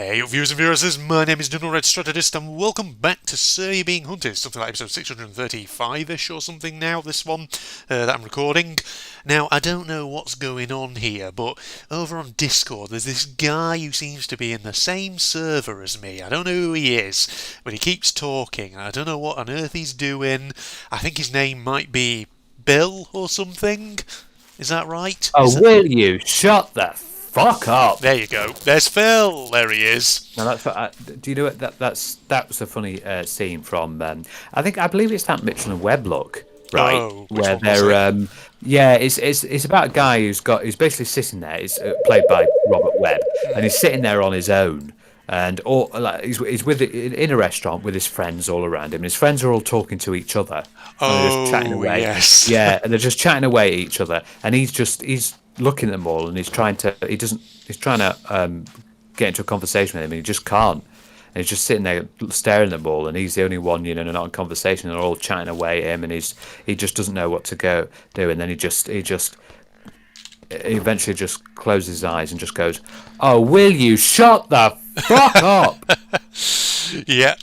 Hey, viewers and viewers, my name is Donald Red Strategist, and welcome back to Sir You're Being Hunted, something like episode 635-ish or something now, this one, that I'm recording. Now, I don't know what's going on here, but over on Discord, there's this guy who seems to be in the same server as me. I don't know who he is, but he keeps talking, and I don't know what on earth he's doing. I think his name might be Bill or something. Is that right? Will you shut the fuck up? There you go. There's Phil. There he is. Now do you know what that was a funny scene from? I believe it's that Mitchell and Webb look, right? Oh, where they're it's about a guy who's basically sitting there. It's played by Robert Webb, and he's sitting there on his own. And he's in a restaurant with his friends all around him. And his friends are all talking to each other. And they're just chatting away. Yes. Yeah, and they're just chatting away at each other. And he's looking at them all, and he's trying to get into a conversation with them, and he just can't. And he's just sitting there staring at them all, and he's the only one, not in conversation. And they're all chatting away at him, and he just doesn't know what to go do. And then he eventually just closes his eyes and just goes, "Oh, will you shut the fuck up?" Yeah.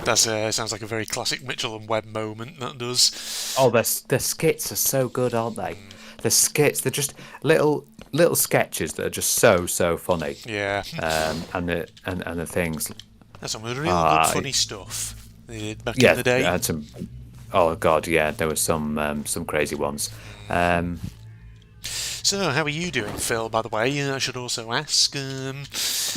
That sounds like a very classic Mitchell and Webb moment. That does. Oh, their skits are so good, aren't they? The skits, they're just little sketches that are just so funny. Yeah. And the things. That's some real good funny stuff they did back in the day. Yeah, had some. Oh God, yeah, there were some crazy ones. So, how are you doing, Phil, by the way? I should also ask.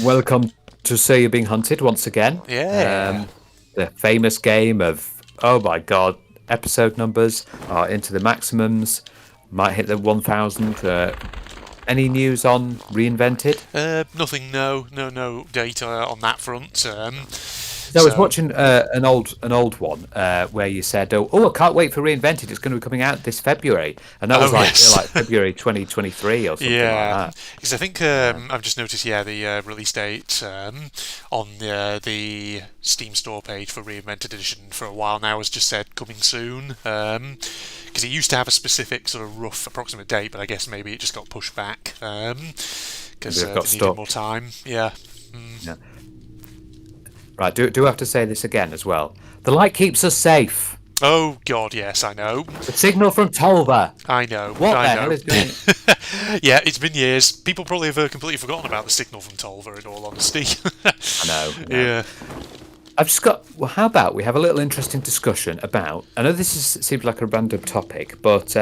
Welcome to Say You're Being Hunted once again. Yeah. The famous game of, oh my God, episode numbers are into the maximums. Might hit the 1,000. Any news on Reinvented? Nothing, no data on that front. I was watching an old one where you said, "Oh, I can't wait for Reinvented. It's going to be coming out this February," and that was like February 2023 or something like that. Because I think I've just noticed, the release date on the Steam store page for Reinvented Edition for a while now has just said coming soon. Because it used to have a specific sort of rough approximate date, but I guess maybe it just got pushed back because they needed more time. Yeah. Yeah. Right, do I have to say this again as well? The light keeps us safe. Oh, God, yes, I know. The signal from Tolva. I know. What the hell is going on? Yeah, it's been years. People probably have completely forgotten about the signal from Tolva, in all honesty. I know. Yeah. I've just got... Well, how about we have a little interesting discussion about... I know seems like a random topic, but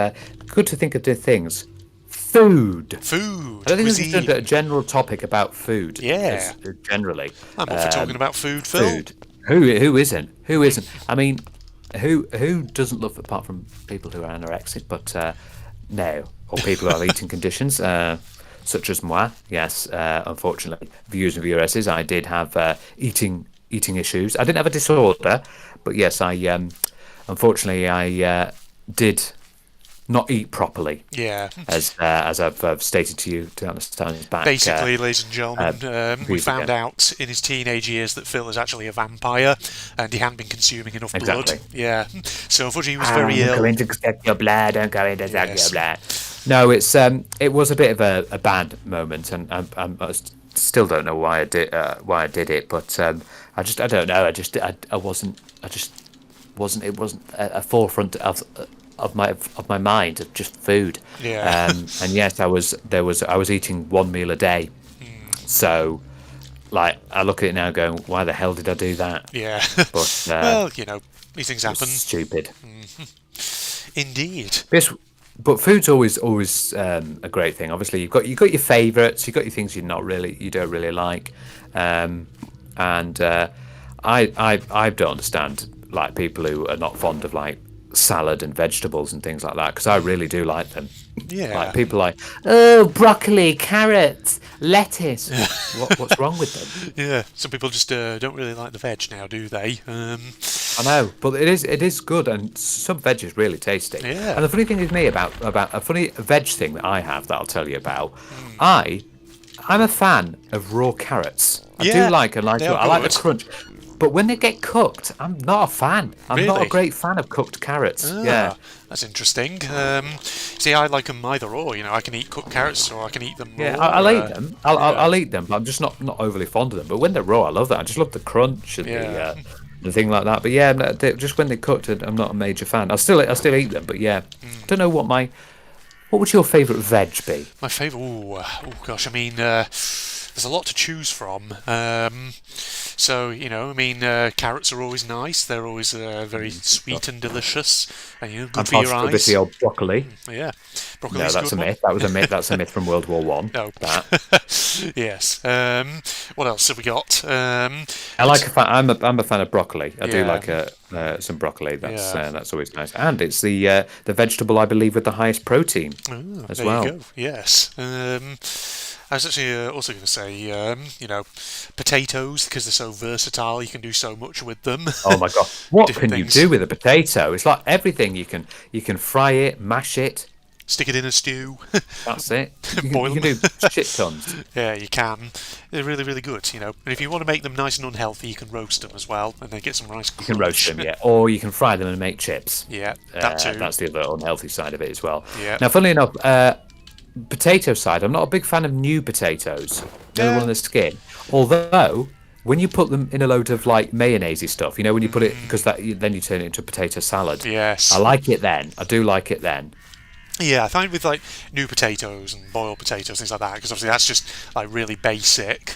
good to think of the things. Food. I don't think cuisine. There's a general topic about food. Yeah. Generally. I'm up for talking about food, Phil. Food. Who isn't? Who isn't? I mean, who doesn't love, apart from people who are anorexic, but no, or people who have eating conditions, such as moi. Yes, unfortunately, viewers and viewresses, I did have eating issues. I didn't have a disorder, but yes, unfortunately I did not eat properly. Yeah. As I've stated to you to understand back. Basically, ladies and gentlemen, we found out in his teenage years that Phil is actually a vampire, and he hadn't been consuming enough blood. Yeah. So unfortunately, he was very ill. I'm going to suck your blood. I'm going to suck your blood. No, it was a bit of a bad moment, and I still don't know why I did it, but I don't know. It wasn't a forefront of my mind, of just food. Yeah. And yes, I was eating one meal a day. So, like, I look at it now going, why the hell did I do that? Yeah. But well, these things happen. Stupid. Indeed. But food's always a great thing. Obviously, you've got your favourites, you've got your things you don't really like, and I don't understand like people who are not fond of like salad and vegetables and things like that, because I really do like them. Yeah. Like people like, oh, broccoli, carrots, lettuce. What's wrong with them? Yeah. Some people just don't really like the veg now, do they? I know, but it is good, and some veg is really tasty. Yeah. And the funny thing with me about a funny veg thing that I have that I'll tell you about, I'm a fan of raw carrots. I do like I like the crunch. but when they get cooked, I'm not a fan. I'm not a Really? great fan of cooked carrots. Yeah. Ah, that's interesting. See, I like them either or. I can eat cooked carrots or I can eat them Yeah, raw. I'll eat them. I'll Yeah, eat them, but I'm just not overly fond of them. But when they're raw, I love that. I just love the crunch and yeah. the thing like that. But yeah, no, just when they're cooked, I'm not a major fan. I still eat them, but yeah, I don't know what would your favourite veg be? My favourite. Oh gosh. I mean, there's a lot to choose from. So carrots are always nice. They're always very sweet and delicious, and I'm good for your partial to the eyes. old broccoli. Yeah, No, broccoli's a that's good a one. myth. That was a myth. That's a myth from World War One. No. That Yes. What else have we got? I like. I'm a fan of broccoli. I do Yeah. like some broccoli. Yeah. That's always nice. And it's the vegetable I believe with the highest protein as There you well. go. Yes. I was actually also going to say, potatoes because they're so versatile. You can do so much with them. Oh my god, what Different can you things. do with a potato? It's like everything. You can fry it, mash it. Stick it in a stew. That's it. You Boil can them. do shit tons. Yeah, you can. They're really, really good. And if you want to make them nice and unhealthy, you can roast them as well, and then get some nice crunch. You can roast them, yeah, or you can fry them and make chips. Yeah, that too. That's the other unhealthy side of it as well. Yeah. Now, funnily enough, potato side, I'm not a big fan of new potatoes. The one Yeah. on the skin. Although, when you put them in a load of like mayonnaise stuff, when you put it because then you turn it into a potato salad. Yes. I like it then. I do like it then. Yeah, I find with like new potatoes and boiled potatoes, things like that, because obviously that's just like really basic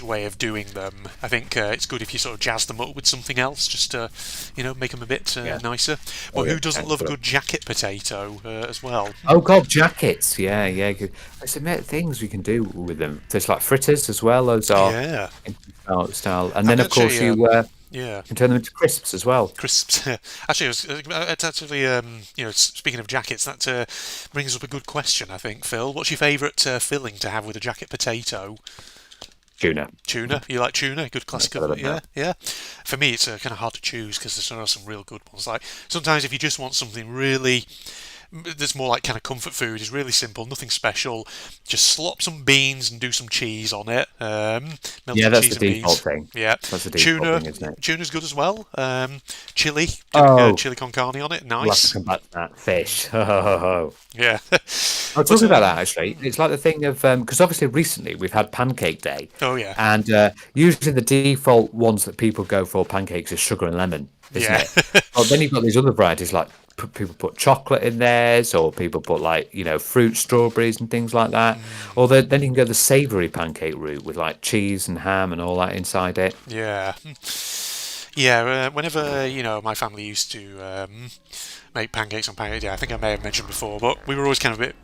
way of doing them. I think it's good if you sort of jazz them up with something else, just to, make them a bit nicer. But yeah, who doesn't love a but- good jacket potato as well? Oh god, jackets. Yeah, yeah. Good. There's some things we can do with them. There's like fritters as well. Those are Yeah, style. And then of course actually, you yeah. can turn them into crisps as well. Crisps. Actually, it's actually, speaking of jackets, that brings up a good question, I think, Phil. What's your favourite filling to have with a jacket potato? Tuna. Tuna. You like tuna? Good classic. I love Yeah, that. yeah. For me, it's kind of hard to choose because there are some real good ones. Like sometimes if you just want something really that's more like kind of comfort food, is really simple, nothing special. Just slop some beans and do some cheese on it. Yeah, Melted that's cheese the and default beans. thing. Yeah, That's the default tuna. thing, isn't it? Tuna's good as well. Chili. Oh. Chili con carne on it. We'll have to Nice. come back to that. Fish. Ho, ho, ho, ho. Yeah. I was talking about that actually. It's like the thing of because obviously recently we've had Pancake Day, Oh yeah. and usually the default ones that people go for pancakes is sugar and lemon, isn't Yeah. it? But then you've got these other varieties like people put chocolate in theirs, or people put like fruit, strawberries, and things like that. Or then you can go the savoury pancake route with like cheese and ham and all that inside it. Yeah. Yeah, whenever my family used to make pancakes on Pancake Day, I think I may have mentioned before, but we were always kind of a bit.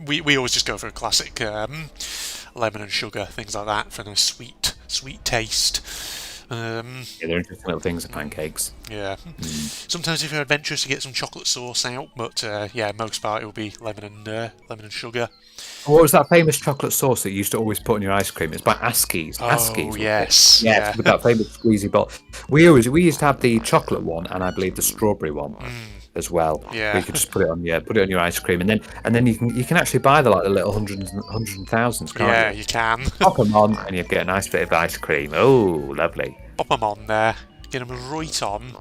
We always just go for a classic lemon and sugar, things like that, for a nice sweet taste. Yeah, they're interesting little things of pancakes. Yeah. Sometimes if you're adventurous, you get some chocolate sauce out, but most part it will be lemon and sugar. What was that famous chocolate sauce that you used to always put in your ice cream? It's by Askey's. Askey's. Oh wasn't it? yes, Yes, yeah. with that famous squeezy bottle. We used to have the chocolate one and I believe the strawberry one as well. Yeah. Where you could just put it on your ice cream, and then you can actually buy the little hundreds and thousands, can't Yeah, you? you can. Pop them on and you get a nice bit of ice cream. Oh, lovely. Pop them on there, get them right on.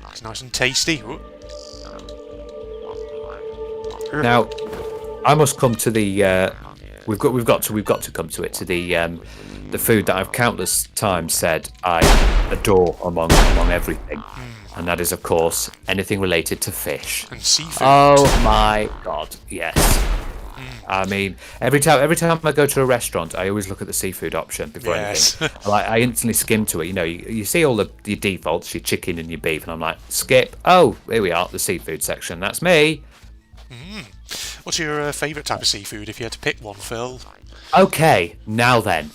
It's nice and tasty. Ooh. Now, I must come to the. We've got to come to it, to the food that I've countless times said I adore among everything, and that is of course anything related to fish. And seafood. Oh my god, yes. I mean, every time I go to a restaurant, I always look at the seafood option before Yes. anything. I instantly skim to it. You see all your defaults, your chicken and your beef, and I'm like, skip. Oh, here we are, the seafood section. That's me. What's your favourite type of seafood if you had to pick one, Phil? Okay, now then.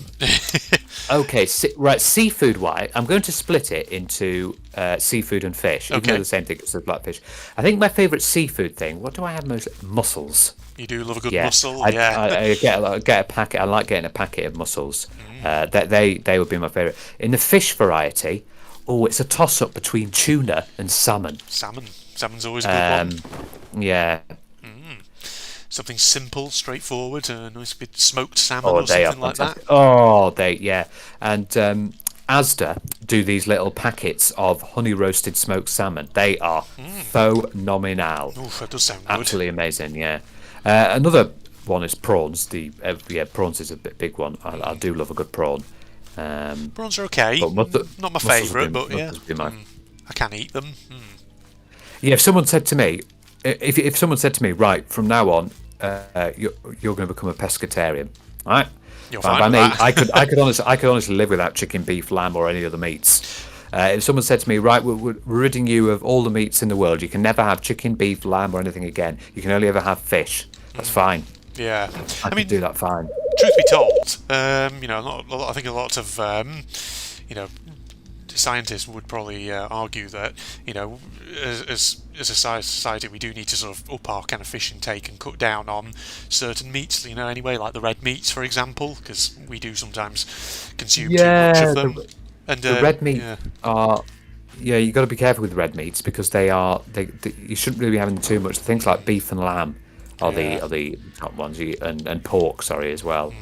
Okay, right. Seafood wise, I'm going to split it into seafood and fish. Even though Okay. the same thing, it's the blackfish. I think my favourite seafood thing. What do I have most? Mussels. You do love a good Yeah, mussel, I get a packet. I like getting a packet of mussels. They would be my favourite. In the fish variety, it's a toss up between tuna and salmon. Salmon. Salmon's always a good one. Yeah. Something simple, straightforward, a nice bit smoked salmon Oh, or they are something like fantastic. that. Oh, and Asda do these little packets of honey roasted smoked salmon. They are phenomenal. Oof, that does sound good. Absolutely amazing, yeah. Another one is prawns. Prawns is a big one. I do love a good prawn. Prawns are okay. But Not my favourite, but yeah. Mine. I can eat them. Yeah, if someone said to me, if someone said to me, right, from now on, you're going to become a pescatarian, right? You're Fine fine by with me. that. I could honestly live without chicken, beef, lamb, or any other meats. If someone said to me, right, we're ridding you of all the meats in the world, you can never have chicken, beef, lamb, or anything again. You can only ever have fish. That's fine. Yeah. I mean, do that fine. Truth be told, I think a lot of scientists would probably argue that as a society we do need to sort of up our kind of fish intake and cut down on certain meats. Anyway, like the red meats, for example, because we do sometimes consume too much of them. The red meat are. Yeah, you got to be careful with red meats because they you shouldn't really be having too much. Things like beef and lamb are the top ones, and pork, as well.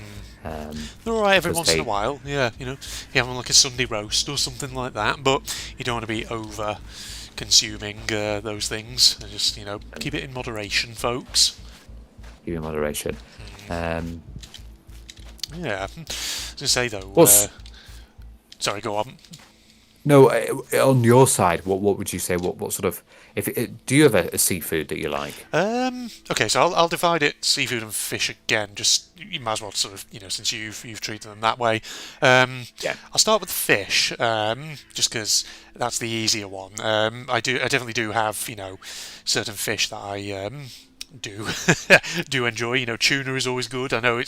They're all right every once in a while, yeah. You have like a Sunday roast or something like that, but you don't want to be over consuming those things. And just keep it in moderation, folks. Keep it in moderation. Yeah. I was gonna say though. Sorry, go on. No, on your side, what would you say? What sort of do you have a seafood that you like? Okay, so I'll divide it seafood and fish again. Just you might as well sort of since you've treated them that way. Yeah. I'll start with the fish, just because that's the easier one. I definitely do have certain fish that I do enjoy. Tuna is always good. I know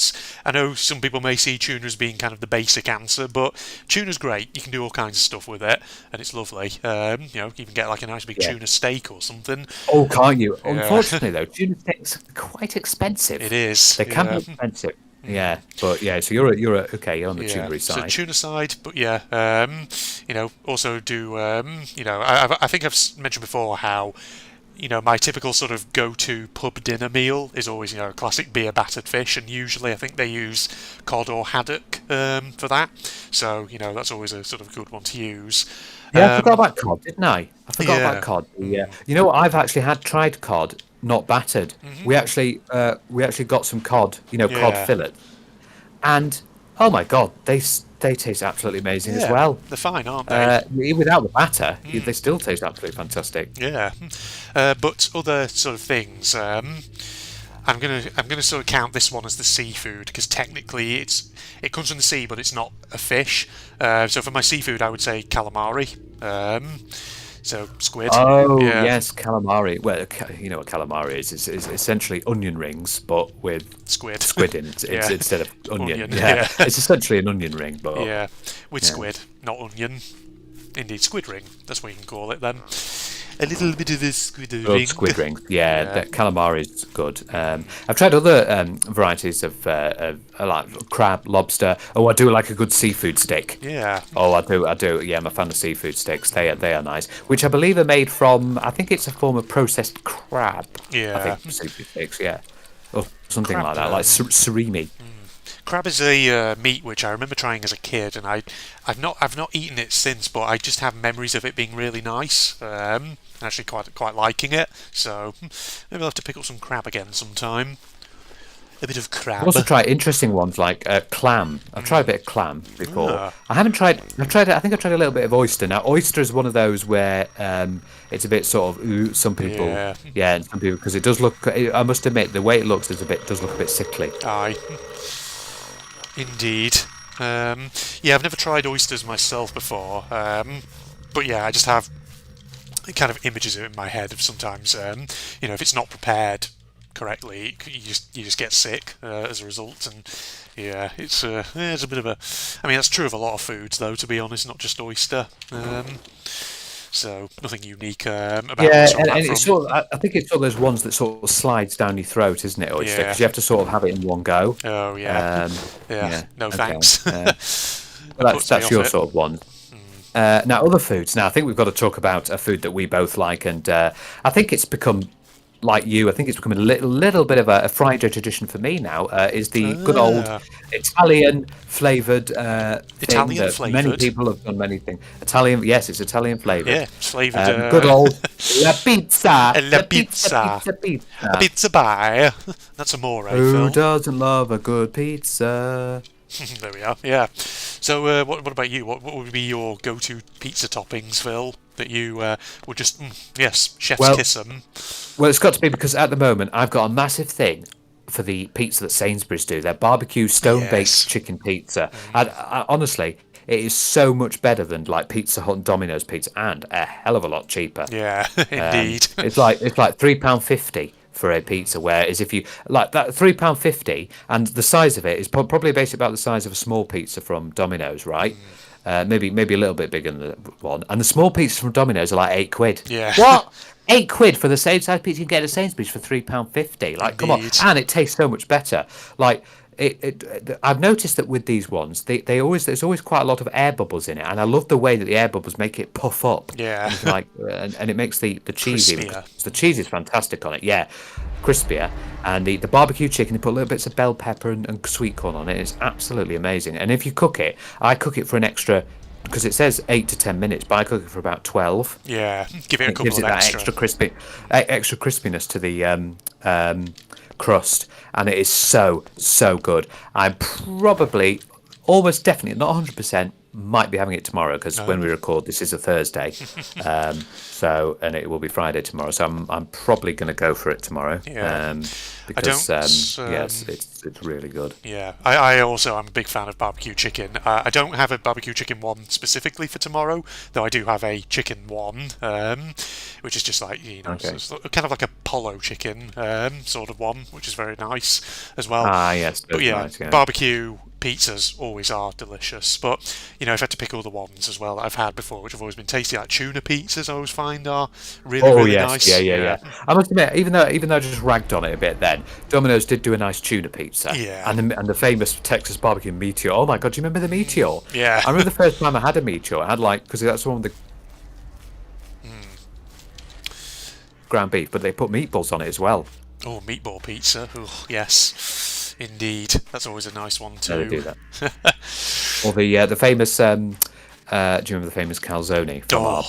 some people may see tuna as being kind of the basic answer, but tuna's great. You can do all kinds of stuff with it, and it's lovely. You can get like a nice big tuna steak or something. Oh, can't you? Yeah. Unfortunately, though, tuna steaks are quite expensive. It is. They can be expensive. Yeah, but yeah, so you're on the tuna side. So tuna side, but yeah, also do I think I've mentioned before how. My typical sort of go-to pub dinner meal is always, a classic beer battered fish, and usually I think they use cod or haddock for that. So, that's always a sort of good one to use. Yeah, I forgot about cod, didn't I? I forgot about cod. Yeah. You know what? I've actually tried cod, not battered. Mm-hmm. We actually got some cod, cod fillet, and oh my god, they taste absolutely amazing as well. They're fine, aren't they? Without the batter, they still taste absolutely fantastic. Yeah, but other sort of things. I'm gonna sort of count this one as the seafood because technically it comes from the sea, but it's not a fish. So for my seafood, I would say calamari. So squid. Oh yes, calamari. Well, you know what calamari is? It's essentially onion rings, but with squid in it. It's instead of onion. Yeah. It's essentially an onion ring, but with squid, not onion. Indeed, squid ring. That's what you can call it then. A little bit of the squid ring. Squid ring. Yeah, the calamari is good. I've tried other varieties of like crab, lobster. Oh, I do like a good seafood steak. Yeah. Oh, I do. Yeah, I'm a fan of seafood steaks. They are nice. Which I believe are made from. I think it's a form of processed crab. Yeah. I think seafood steaks. Yeah, or something crab, like that, like surimi. Crab is a meat which I remember trying as a kid, and I've not eaten it since, but I just have memories of it being really nice. Actually, quite liking it. So maybe I'll have to pick up some crab again sometime. A bit of crab. I've also tried interesting ones like clam. I've tried a bit of clam before. I haven't tried. I think I've tried a little bit of oyster. Now, oyster is one of those where it's a bit sort of some people, and some people because it does look. I must admit, the way it looks does look a bit sickly. Aye. Indeed. I've never tried oysters myself before, but yeah, I just have kind of images in my head of sometimes, if it's not prepared correctly, you just get sick as a result, and it's a bit of a. I mean, that's true of a lot of foods, though. To be honest, not just oyster. So nothing unique about. Yeah, and it's sort of, I think it's sort of those ones that sort of slides down your throat, isn't it, oyster? Because you have to sort of have it in one go. Oh yeah. No thanks. That's your sort of one. Now, other foods. Now, I think we've got to talk about a food that we both like, and I think it's become like you, I think it's becoming a little bit of a Friday tradition for me now. Is the good old Ah, Italian flavored thing Italian that many flavoured. people have done many things. Italian, yes, it's Italian flavored. Yeah, it's flavoured. Good old la pizza, La pizza. A pizza. pizza pie. That's amore, Who Phil. doesn't love a good pizza? There we are. Yeah. So, what about you? What would be your go-to pizza toppings, Phil? That you would just yes, chef's Well, kiss them. Well, it's got to be because at the moment I've got a massive thing for the pizza that Sainsbury's do. Their barbecue stone-baked Yes. chicken pizza. I honestly, it is so much better than like Pizza Hut and Domino's pizza, and a hell of a lot cheaper. Yeah, indeed. It's like £3.50 for a pizza. Whereas if you like that £3.50, and the size of it is probably basically about the size of a small pizza from Domino's, right? Maybe a little bit bigger than the one. And the small pizzas from Domino's are like £8. Yeah. What? £8 for the same size pizza you can get at Sainsbury's for £3.50. Like, come on. Indeed. And it tastes so much better. Like, I've noticed that with these ones, there's always quite a lot of air bubbles in it, and I love the way that the air bubbles make it puff up. Yeah. And you can, like, and it makes the cheese even. Crispier. 'Cause the cheese is fantastic on it. Yeah, crispier, and the barbecue chicken. They put little bits of bell pepper and sweet corn on it. It's absolutely amazing. And if you cook it, I cook it for an extra. Because it says 8 to 10 minutes, but I cook it for about 12. Yeah. Give it a It couple gives of it that extra. extra crispiness to the crust, and it is so good. I'm probably almost definitely not 100% might be having it tomorrow because when we record this is a Thursday, and it will be Friday tomorrow. So I'm probably going to go for it tomorrow. Yeah. Because don't, yes, it's really good. Yeah, I also am a big fan of barbecue chicken. I don't have a barbecue chicken one specifically for tomorrow, though I do have a chicken one, which is just like, Okay. it's kind of like a polo chicken sort of one, which is very nice as well. Ah, yes, But that's yeah, nice, yeah. barbecue pizzas always are delicious. But, if I had to pick all the ones as well that I've had before, which have always been tasty, like tuna pizzas I always find are really, Oh really yes, nice. yeah. I must admit, even though I just ragged on it a bit, then Domino's did do a nice tuna pizza. Yeah. And the famous Texas barbecue meteor. Oh my god, do you remember the meteor? Yeah. I remember the first time I had a meteor. I had because that's one of the ground beef, but they put meatballs on it as well. Oh, meatball pizza. Oh, yes, indeed. That's always a nice one Yeah, they too. do that. Or the famous. Do you remember the famous calzone from our Oh.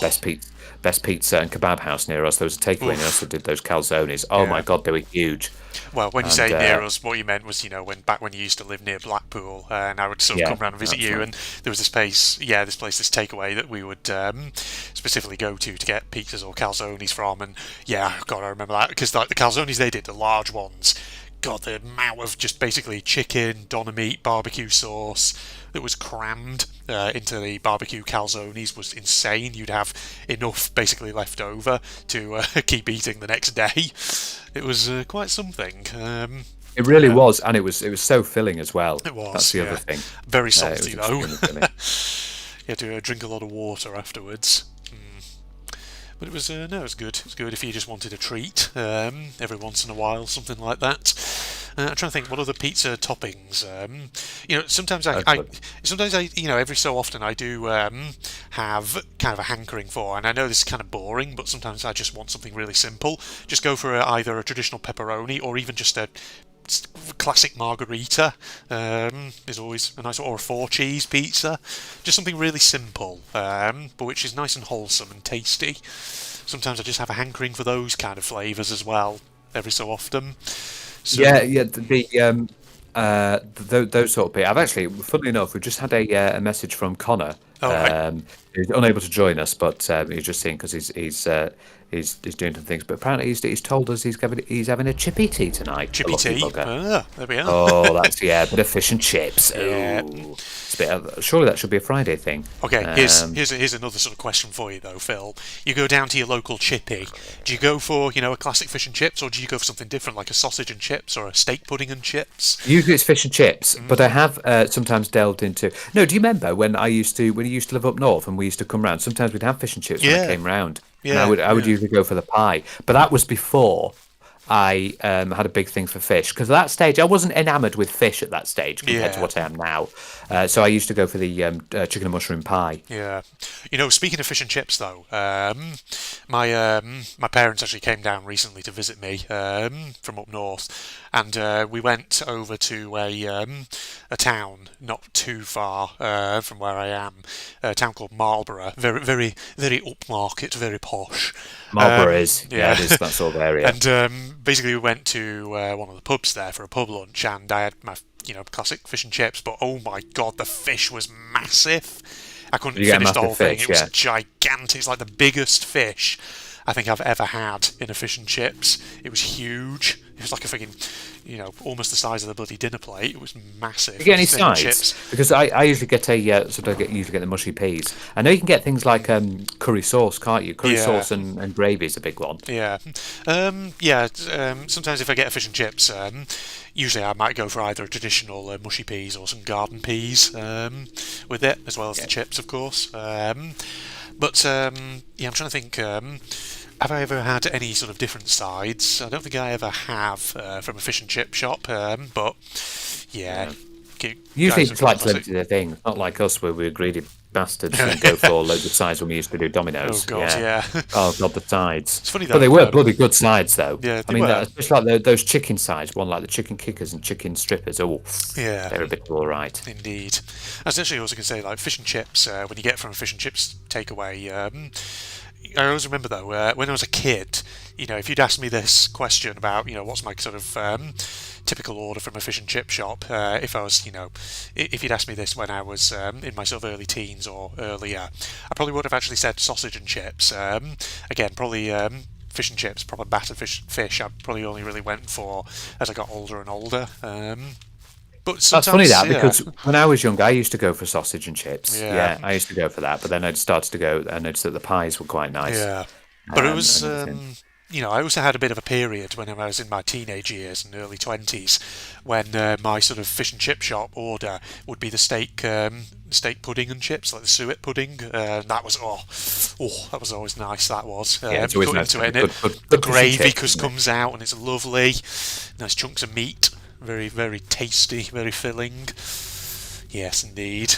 best pizza and kebab house near us? There was a takeaway, and they also did those calzones. Oh my Yeah. god, they were huge. Well, when you And, say near us, what you meant was, when you used to live near Blackpool, and I would sort of Yeah, come round and visit that's you, right. and there was this place, this takeaway that we would specifically go to get pizzas or calzones from, and yeah, God, I remember that because like the calzones they did, the large ones. God, the amount of just basically chicken, doner meat, barbecue sauce that was crammed into the barbecue calzones was insane. You'd have enough basically left over to keep eating the next day. It was quite something. It really was, and it was so filling as well. It was. That's the yeah. other thing. Very It salty was though. extremely filling. You had to drink a lot of water afterwards. But it was no, it was good. It was good if you just wanted a treat every once in a while, something like that. I'm trying to think what other pizza toppings. Sometimes every so often I do have kind of a hankering for, and I know this is kind of boring, but sometimes I just want something really simple. Just go for either a traditional pepperoni or even just a classic margarita is always a nice, or a 4 cheese pizza, just something really simple, but which is nice and wholesome and tasty. Sometimes I just have a hankering for those kind of flavours as well, every so often. So, Yeah. Those sort of people. I've actually, funnily enough, we've just had a message from Connor. Oh, right. Who's unable to join us, but he's just seeing because he's doing some things. But apparently he's told us he's having a chippy tea tonight. the chippy lucky tea. bugger. There we are. Oh, that's a bit of fish and chips. Yeah. Ooh. Surely that should be a Friday thing. Okay, here's another sort of question for you though, Phil. You go down to your local chippy. Do you go for a classic fish and chips, or do you go for something different like a sausage and chips or a steak pudding and chips? Usually it's fish and chips, but I have sometimes delved into. No, do you remember when you used to live up north and we used to come round? Sometimes we'd have fish and chips when Yeah. I came round. And Yeah, I would yeah. usually go for the pie, but that was before I had a big thing for fish because at that stage I wasn't enamoured with fish at that stage compared to Yeah. what I am now. So I used to go for the chicken and mushroom pie. Yeah, speaking of fish and chips, though, my parents actually came down recently to visit me from up north, and we went over to a town not too far from where I am, a town called Marlborough, very very very upmarket, very posh. Marlborough is, yeah, Yeah, it is that sort of area. and basically we went to one of the pubs there for a pub lunch, and I had my classic fish and chips, but oh my god, the fish was massive. I couldn't You get a finish the massive whole thing. fish, It was yeah. gigantic. It's like the biggest fish I think I've ever had in a fish and chips. It was huge. It was like a freaking, almost the size of the bloody dinner plate. It was massive. You get any Fish and sides? chips. Because I usually get usually get the mushy peas. I know you can get things like curry sauce, can't you? Curry Yeah. sauce and gravy is a big one. Yeah, sometimes if I get a fish and chips, usually I might go for either a traditional mushy peas or some garden peas with it, as well as the chips, of course. But I'm trying to think. Have I ever had any sort of different sides? I don't think I ever have from a fish and chip shop. But yeah, Usually guys it's are like classic. the thing, not like us where we're greedy bastards and go for loads of sides when we used to do Oh Dominoes. god, yeah. Oh god, the sides. It's funny But though. they were bloody good sides though. Yeah, I they mean, were. especially like those chicken sides, one like the chicken kickers and chicken strippers. Oh, Yeah. they're a bit all right. Indeed. I was actually also going to say, like, fish and chips, when you get from a fish and chips takeaway, I always remember, though, when I was a kid, if you'd asked me this question about, what's my sort of typical order from a fish and chip shop, if I was, if you'd asked me this when I was in my sort of early teens or earlier, I probably would have actually said sausage and chips. Again, probably fish and chips, proper battered fish, I probably only really went for as I got older and older. But That's funny sometimes, that yeah, because when I was young, I used to go for sausage and chips. yeah, Yeah, I used to go for that. But then I started to go. I noticed that the pies were quite nice. yeah. But it was, And everything. I also had a bit of a period when I was in my teenage years and early 20s when my sort of fish and chip shop order would be the steak pudding and chips, like the suet pudding. That was, that was always nice, that was. Yeah, it's always Cut nice into to it, have and good the fish and gravy chips, just isn't it? comes out and it's lovely. Nice chunks of meat. Very, very tasty, very filling. Yes, indeed.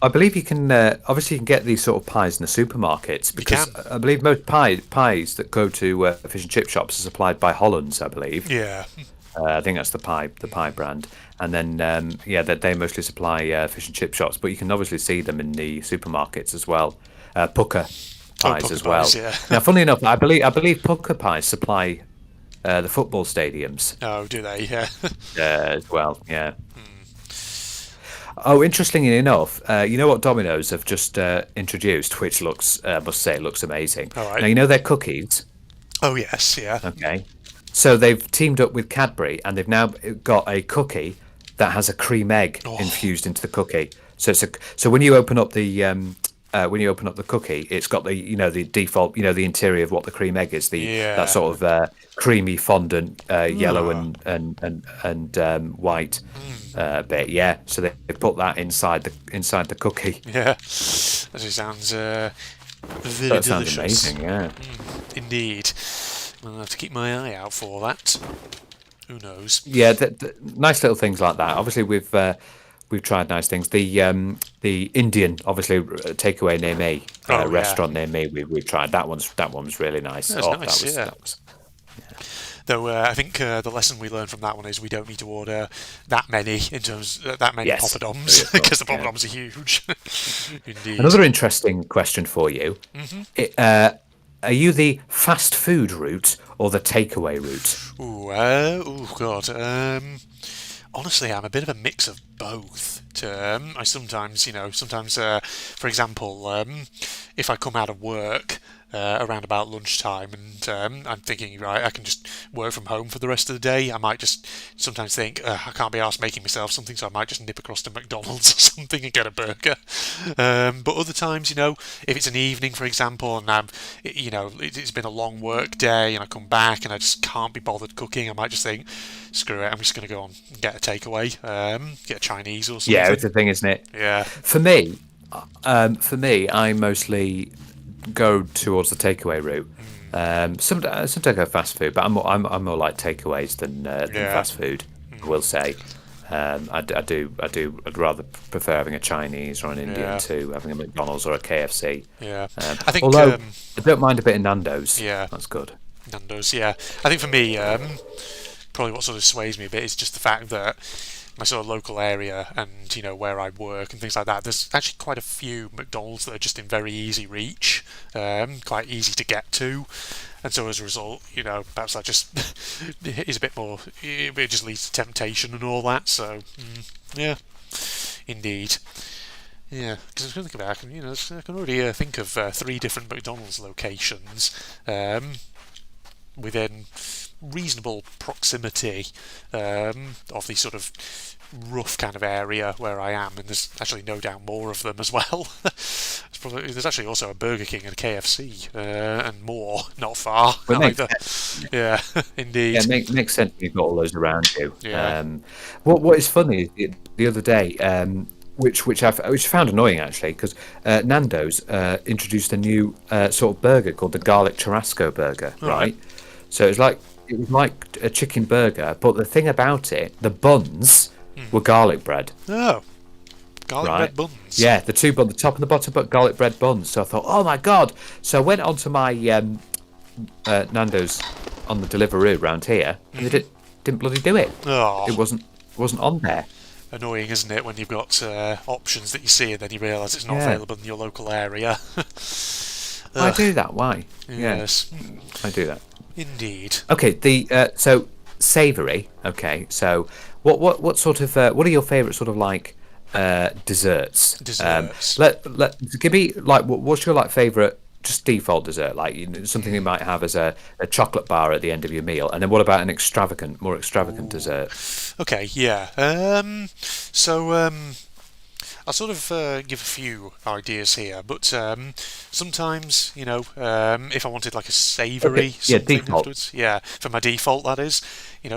I believe you can. Obviously, you can get these sort of pies in the supermarkets because can. I believe most pies that go to fish and chip shops are supplied by Hollands. I believe. Yeah. I think that's the pie brand. And then that they mostly supply fish and chip shops, but you can obviously see them in the supermarkets as well. Pucker pies Pucker as well. pies, yeah. Now, funnily enough, I believe Pucker pies supply the football stadiums Oh, do they? Yeah. as well. Yeah. Oh, interestingly enough, you know what Domino's have just introduced, which must say, looks amazing. All right. Now you know their cookies. Oh, yes, yeah. Okay. So they've teamed up with Cadbury and they've now got a cookie that has a cream egg infused into the cookie. So when you open up the cookie, it's got the default the interior of what the cream egg is, Yeah. that sort of creamy fondant yellow and white bit. Yeah. So they put that inside the cookie. Yeah. That just sounds very That sounds delicious. amazing. Yeah. Indeed. I'll have to keep my eye out for that. Who knows? Yeah, nice little things like that. Obviously, we've tried nice things. The Indian, obviously, takeaway near me, Oh, yeah. restaurant near me. We've tried that one's really nice. That's nice, that was yeah. that was. Though I think the lesson we learned from that one is we don't need to order that many Yes. poppadoms Very because the cool, yeah. poppadoms are huge. Indeed. Another interesting question for you: Mm-hmm. Are you the fast food route or the takeaway route? God. Honestly, I'm a bit of a mix of both. I sometimes, for example, if I come out of work around about lunchtime and I'm thinking, right, I can just work from home for the rest of the day, I might just sometimes think, I can't be arsed making myself something, so I might just nip across to McDonald's or something and get a burger. But other times, if it's an evening, for example, and it's been a long work day and I come back and I just can't be bothered cooking, I might just think, screw it, I'm just going to go on and get a takeaway, get a Chinese or something. Yeah, it's a thing, isn't it? Yeah. For me, I mostly go towards the takeaway route Sometimes I go fast food, but I'm more like takeaways than Yeah. fast food. I will say. I'd rather prefer having a Chinese or an Indian Yeah. to having a McDonald's or a KFC. Yeah. I think. Although I don't mind a bit of Nando's. Yeah. That's good. Nando's. Yeah. I think for me, probably what sort of sways me a bit is just the fact that my sort of local area and where I work and things like that. There's actually quite a few McDonald's that are just in very easy reach, quite easy to get to, and so as a result, perhaps that just is a bit more. It just leads to temptation and all that. So yeah, indeed. Yeah, because I was going to think about, I can already think of 3 different McDonald's locations within reasonable proximity of the sort of rough kind of area where I am, and there's actually no doubt more of them as well. There's actually also a Burger King and a KFC and more not far either. Yeah, indeed. Yeah, makes sense. You've got all those around you. Yeah. What is funny is the other day, which I found annoying actually, because Nando's introduced a new sort of burger called the garlic churrasco burger, right? So it was like a chicken burger, but the thing about it, the buns were garlic bread. Oh, garlic bread buns. Yeah, the top and the bottom, but garlic bread buns. So I thought, oh my god! So I went onto my Nando's on the Deliveroo around here, and they didn't bloody do it. Oh. It wasn't on there. Annoying, isn't it, when you've got options that you see and then you realise it's not available in your local area. Why do that? Why? Yes. Yeah, I do that. Indeed. Okay, so savoury. Okay, so what sort of what are your favourite sort of like desserts? Desserts. Give me like what's your like favourite just default dessert, like something you might have as a chocolate bar at the end of your meal, and then what about an more extravagant dessert? Okay, yeah. I'll sort of give a few ideas here, but sometimes, if I wanted like a savoury something afterwards, for my default that is,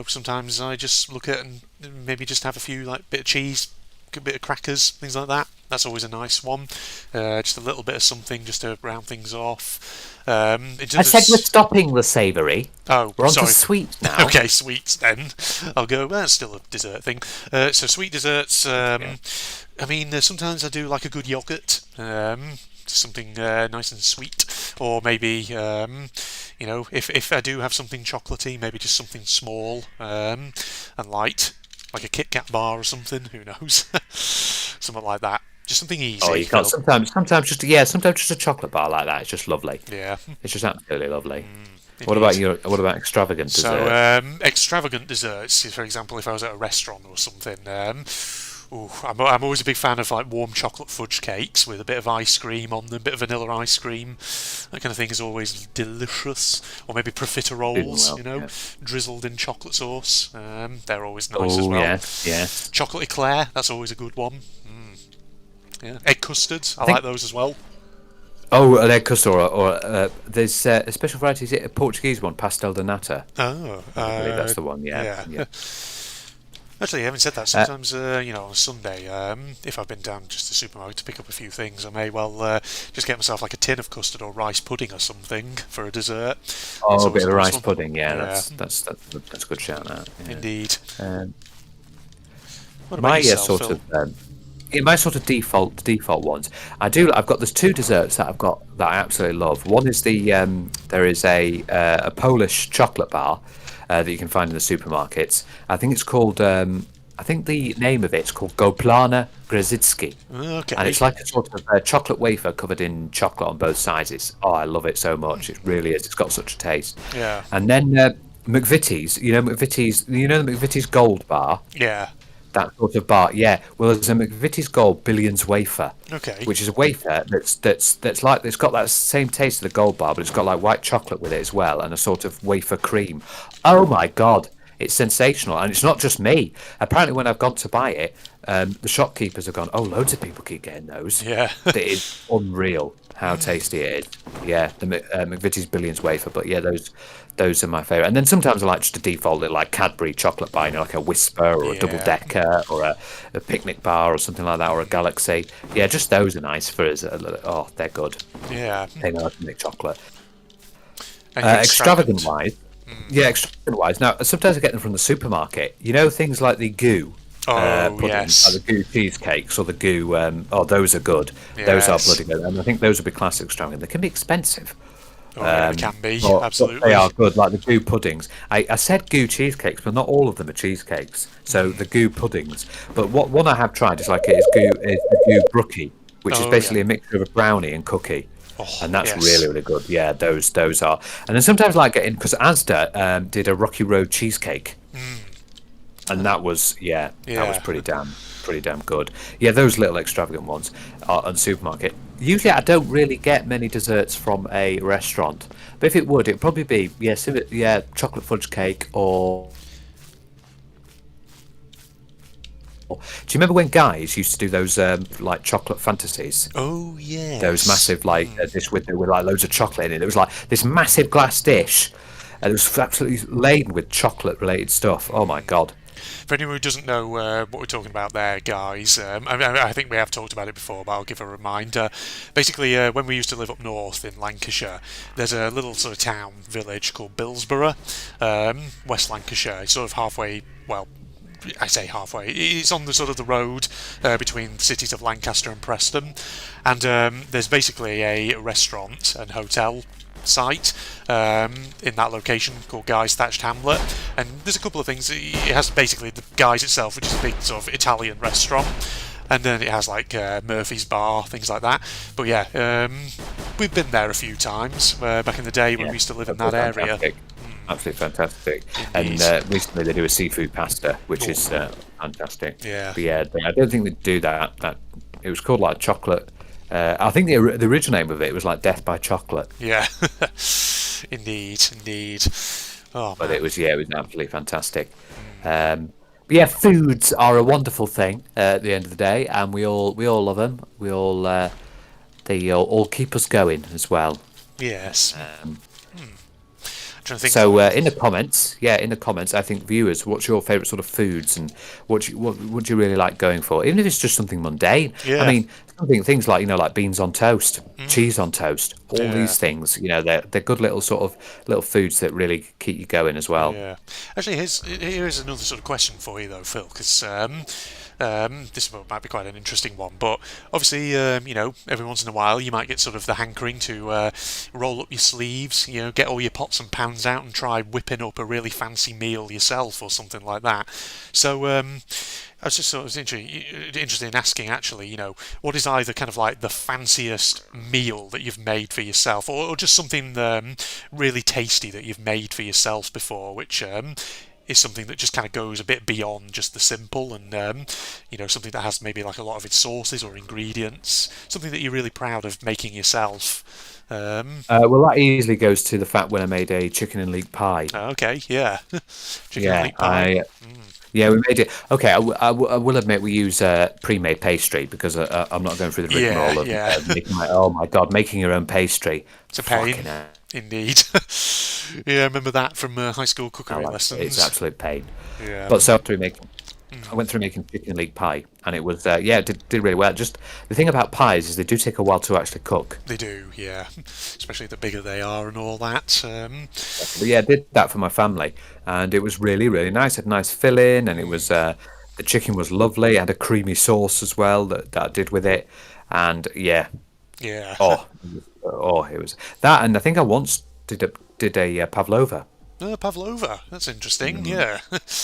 sometimes I just look at and maybe just have a few like bit of cheese, a bit of crackers, things like that. That's always a nice one. Just a little bit of something just to round things off. I said we're stopping the savoury. Oh, we're on sorry. to sweets now. Okay, sweets then. I'll go. Well, that's still a dessert thing. So sweet desserts. I mean, sometimes I do like a good yogurt. Something nice and sweet, or maybe if I do have something chocolatey, maybe just something small and light, like a Kit Kat bar or something. Who knows? Something like that. Just something easy. Oh, you can't. Sometimes just a chocolate bar like that. It's just lovely. Yeah, it's just absolutely lovely. What about extravagant desserts? So extravagant desserts. For example, if I was at a restaurant or something. I'm always a big fan of like warm chocolate fudge cakes with a bit of ice cream on them, a bit of vanilla ice cream. That kind of thing is always delicious. Or maybe profiteroles, drizzled in chocolate sauce. They're always nice as well. Yeah. Chocolate eclair, that's always a good one. Yeah. Egg custards, I like those as well. Oh, an egg custard, or there's a special variety. Is it a Portuguese one, pastel de nata? Oh, I believe that's the one. Yeah. Actually, having said that, sometimes on a Sunday, if I've been down just to the supermarket to pick up a few things, I may well just get myself like a tin of custard or rice pudding or something for a dessert. Oh, a bit of a rice pudding, that's a good shout. That indeed. What about my yourself, sort of. My sort of default ones. There's 2 desserts that I absolutely love. One is there is a Polish chocolate bar that you can find in the supermarkets. I think it's called. I think the name of it's called Goplana Grzycki. Okay. And it's like a sort of chocolate wafer covered in chocolate on both sides. I love it so much. It really is. It's got such a taste. Yeah. And then McVitie's. The McVitie's Gold bar. Yeah. That sort of bar, yeah. Well, there's a McVitie's Gold Billions wafer, which is a wafer that's like it's got that same taste of the Gold bar, but it's got like white chocolate with it as well, and a sort of wafer cream. Oh my god, it's sensational, and it's not just me. Apparently, when I've gone to buy it, the shopkeepers have gone, "Oh, loads of people keep getting those." Yeah, it is unreal how tasty it is. Yeah, the McVitie's Billions wafer, but yeah, those are my favourite. And then sometimes I like just a default like Cadbury chocolate bar, like a Whisper or a Double Decker or a picnic bar or something like that, or a Galaxy. Yeah, just those are nice for us. Oh, they're good. Yeah. They know how to make chocolate. And you're Extravagant extravagant. wise, yeah, extravagant wise. Now, sometimes I get them from the supermarket. You know, things like the goo Oh, puddings, like the yes. goo cheesecakes or the goo. Oh, those are good. Those are Yes. bloody good, and I think those would be classic extravagant. They can be expensive, Oh, yeah, they can be. but they Absolutely. are good. Like the goo puddings. I said goo cheesecakes, but not all of them are cheesecakes. So the goo puddings. But what one I have tried is like it is the goo brookie, which is Oh, yeah. basically a mixture of a brownie and cookie. Oh, And that's really yes. really good. Yeah, those are. And then sometimes like getting because Asda did a Rocky Road cheesecake, and that was that was Yeah. pretty damn good. Yeah, those little extravagant ones are on the supermarket. Usually, I don't really get many desserts from a restaurant, but if it would, it'd probably be chocolate fudge cake or. Do you remember when guys used to do those like chocolate fantasies? Oh, Those yes. massive like dish with like loads of chocolate in it. It was like this massive glass dish, and it was absolutely laden with chocolate related stuff. Oh my god! For anyone who doesn't know what we're talking about there, guys, I think we have talked about it before, but I'll give a reminder. Basically, when we used to live up north in Lancashire, there's a little sort of town, village called Billsborough, West Lancashire. It's sort of halfway, well, I say halfway. It's on the sort of the road between the cities of Lancaster and Preston, and there's basically a restaurant and hotel site in that location called Guy's Thatched Hamlet, and there's a couple of things. It has basically the Guy's itself, which is a big sort of Italian restaurant, and then it has like Murphy's Bar, things like that. But yeah, we've been there a few times back in the day when Yeah, we used to live in they're that area. fantastic, absolutely fantastic. And Indeed. recently they do a seafood pasta, which Oh, is fantastic. yeah. But yeah, I don't think they do that. That it was called like chocolate. I think the original name of it was like Death by Chocolate. Yeah. Indeed, indeed. Oh But man. it was absolutely fantastic. But yeah, foods are a wonderful thing at the end of the day, and we all love them. They all keep us going as well. Yes. Trying to think So what. in the comments, I think viewers, what's your favourite sort of foods, and what do you really like going for? Even if it's just something mundane. I Yeah. mean, things like like beans on toast, cheese on toast, all Yeah. these things. They're good little sort of little foods that really keep you going as well. Yeah. Actually, here's another sort of question for you though, Phil, because this might be quite an interesting one. But obviously, every once in a while you might get sort of the hankering to roll up your sleeves, get all your pots and pans out and try whipping up a really fancy meal yourself or something like that. So I was just sort of interested in asking, actually, what is either kind of like the fanciest meal that you've made for yourself, or just something really tasty that you've made for yourself before, which is something that just kind of goes a bit beyond just the simple, and something that has maybe like a lot of its sources or ingredients, something that you're really proud of making yourself. Well, that easily goes to the fact when I made a chicken and leek pie. Okay, yeah, chicken and Yeah, leek pie. yeah, we made it. Okay, I will admit we use pre-made pastry because I'm not going through the Yeah, rigmarole of yeah, making oh my god, making your own pastry. it's a pain, Fucking hell, indeed. Yeah, I remember that from high school cookery it's lessons. absolute pain. Yeah, But I went through making chicken and leek pie, and it was it did really well. Just the thing about pies is they do take a while to actually cook. they do. Yeah, especially the bigger they are and all that. But yeah, I did that for my family, and it was really, really nice. It had nice filling, and it was the chicken was lovely. It had a creamy sauce as well that I did with it, and yeah, Yeah. it was that. And I think I once did a pavlova. Pavlova. That's interesting. Yeah.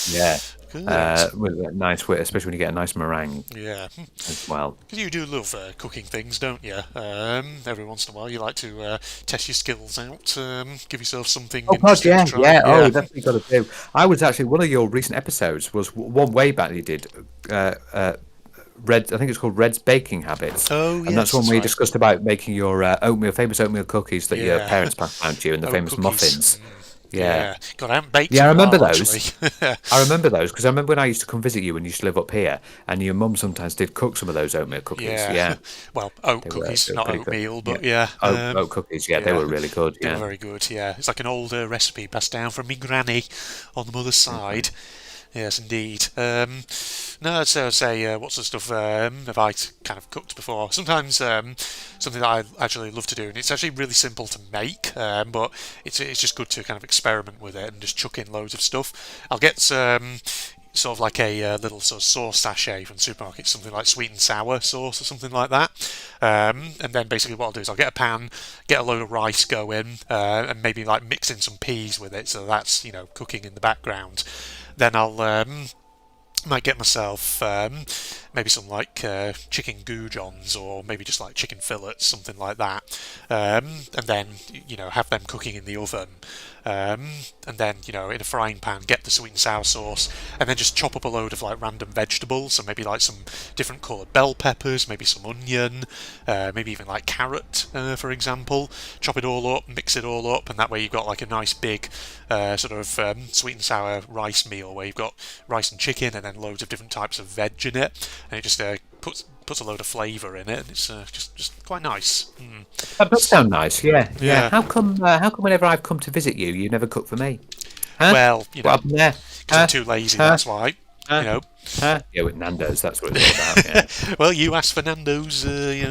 Yeah, Good. with a nice, especially when you get a nice meringue Yeah. as well. Because you do love cooking things, don't you? Every once in a while, you like to test your skills out, give yourself something Oh God, interesting to yeah, try. yeah. Oh, Yeah. that's what you got to do. I was actually one of your recent episodes was one way back you did. Red, I think it's called Red's Baking Habits, Oh, and that's yes, one that's where you right. discussed about making your famous oatmeal cookies that your Yeah. parents passed down to you, and the Oh, famous cookies. muffins. Yeah, Yeah. God, I haven't baked yeah, in I a remember while, those. actually. I remember those because I remember when I used to come visit you when you used to live up here, and your mum sometimes did cook some of those oatmeal cookies. Yeah. Yeah, Well, oat cookies, they were not pretty good. oatmeal, Yeah, but yeah. oat cookies. Yeah, they Yeah. were really good. They were Yeah. very good, yeah. It's like an older recipe passed down from me granny on the mother's side. Yes, indeed. No, so say, what's the stuff have I kind of cooked before? Sometimes something that I actually love to do, and it's actually really simple to make, but it's just good to kind of experiment with it and just chuck in loads of stuff. I'll get sort of like a little sort of sauce sachet from the supermarket, something like sweet and sour sauce or something like that. And then basically what I'll do is I'll get a pan, get a load of rice going, and maybe like mix in some peas with it, so that's cooking in the background. Then I'll might get myself maybe some like chicken goujons or maybe just like chicken fillets, something like that, and then have them cooking in the oven, and then in a frying pan get the sweet and sour sauce, and then just chop up a load of like random vegetables, so maybe like some different coloured bell peppers, maybe some onion, maybe even like carrot, for example. Chop it all up, mix it all up, and that way you've got like a nice big sort of sweet and sour rice meal where you've got rice and chicken and then loads of different types of veg in it, and it just puts a load of flavour in it, and it's just quite nice. That does sound nice. Yeah, yeah. Yeah. How come whenever I've come to visit you, you never cook for me? Huh? Well, What happened there? because I'm too lazy, that's why. Yeah, with Nando's, that's what it's all about. Yeah. Well, you ask for Nando's,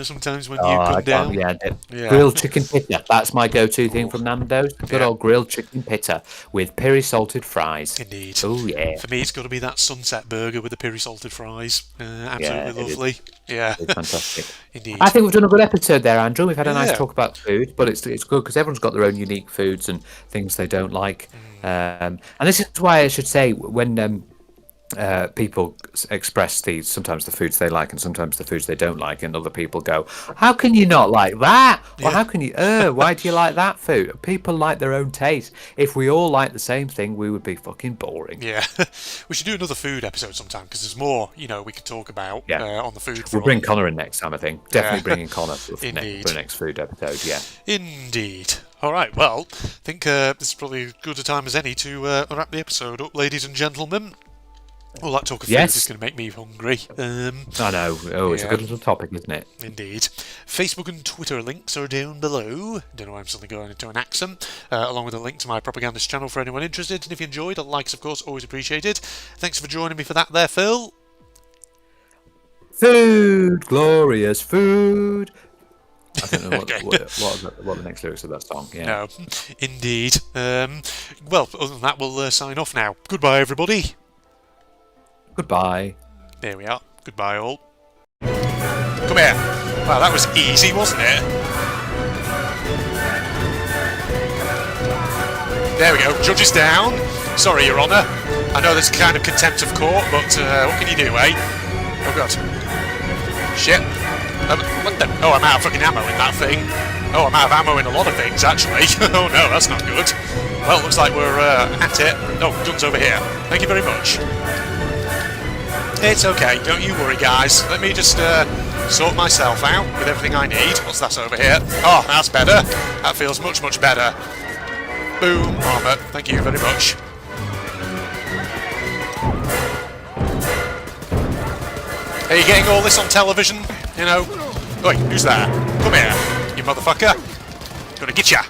sometimes when you Oh, come I down. can't, yeah, Yeah. grilled chicken pitta. That's my go-to thing from Nando's. Good Yeah. old grilled chicken pitta with peri salted fries. Indeed. Oh yeah, For me, it's got to be that sunset burger with the peri salted fries. Absolutely it is. lovely. Yeah, it's fantastic. indeed. I think we've done a good episode there, Andrew. We've had a nice Yeah. talk about food, but it's good because everyone's got their own unique foods and things they don't like. And this is why I should say when people express sometimes the foods they like and sometimes the foods they don't like, and other people go, "How can you not like that?" Or Yeah. "How can you? Why do you like that food?" People like their own taste. If we all like the same thing, we would be fucking boring. Yeah, we should do another food episode sometime because there's more, we can talk about Yeah. on the food We'll front. bring Connor in next time, I think. Definitely Yeah. bringing Connor for Indeed. the next food episode. Yeah. Indeed. All right. Well, I think this is probably as good a time as any to wrap the episode up, ladies and gentlemen. All that talk of food Yes. is going to make me hungry. I know. Oh, it's a Yeah. good little topic, isn't it? Indeed. Facebook and Twitter links are down below. Don't know why I'm suddenly going into an accent. Along with a link to my propagandist channel for anyone interested. And if you enjoyed, a like's of course always appreciated. Thanks for joining me for that there, Phil. Food, glorious food. I don't know Okay. what the next lyrics of that song. Yeah. No, indeed. Well, other than that, we'll sign off now. Goodbye, everybody. Goodbye. There we are. Goodbye, all. Come here. Wow, that was easy, wasn't it? There we go. Judges down. Sorry, Your Honour. I know there's kind of contempt of court, but what can you do, eh? Oh, God. Shit. What the? Oh, I'm out of fucking ammo in that thing. Oh, I'm out of ammo in a lot of things, actually. Oh, no, that's not good. Well, looks like we're at it. Oh, guns over here. Thank you very much. It's okay, don't you worry, guys. Let me just sort myself out with everything I need. What's that over here? Oh, that's better. That feels much, much better. Boom, armour. Thank you very much. Are you getting all this on television? Oi, who's there? Come here, you motherfucker. Gonna get ya.